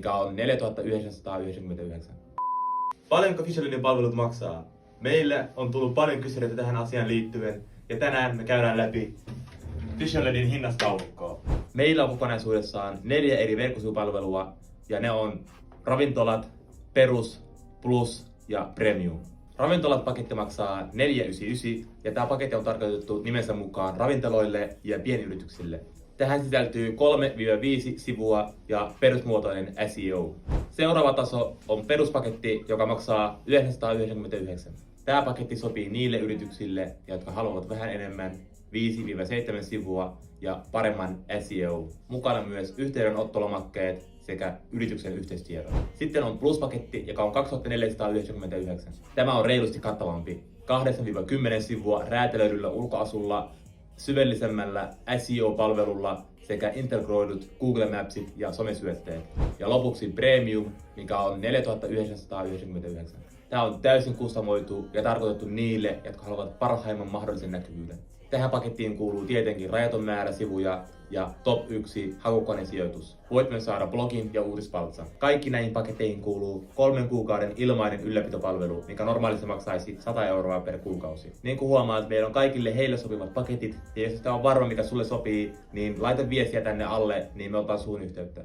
mikä on 4999. Paljonko Fisherlandin palvelut maksaa? Meille on tullut paljon kyselyitä tähän asiaan liittyen ja tänään me käydään läpi Fisherlandin hinnastaulukkoa. Meillä on kokonaisuudessaan 4 eri verkkosivupalvelua ja ne on ravintolat, perus, plus ja premium. Ravintolat paketti maksaa 499 ja tämä paketti on tarkoitettu nimensä mukaan ravintoloille ja pienyrityksille. Tähän sisältyy 3-5 sivua ja perusmuotoinen SEO. Seuraava taso on peruspaketti, joka maksaa 999. Tämä paketti sopii niille yrityksille, jotka haluavat vähän enemmän 5-7 sivua ja paremman SEO. Mukana myös yhteydenottolomakkeet sekä yrityksen yhteistiedot. Sitten on Plus-paketti, joka on 2499. Tämä on reilusti kattavampi. 8-10 sivua räätälöidyllä ulkoasulla, syvällisemmällä SEO-palvelulla sekä integroidut Google Mapsit ja somesyötteet. Ja lopuksi Premium, mikä on 4999. Tämä on täysin kustomoitu ja tarkoitettu niille, jotka haluavat parhaimman mahdollisen näkyvyyden. Tähän pakettiin kuuluu tietenkin rajaton määrä sivuja ja top 1 hakukonesijoitus. Voit myös saada blogin ja uutispaltsan. Kaikki näihin paketteihin kuuluu 3 kuukauden ilmainen ylläpitopalvelu, mikä normaalisti maksaisi 100 euroa per kuukausi. Niin kuin huomaat, meillä on kaikille heille sopivat paketit, ja jos sitä on varma mikä sulle sopii, niin laita viestiä tänne alle, niin me otetaan suun yhteyttä.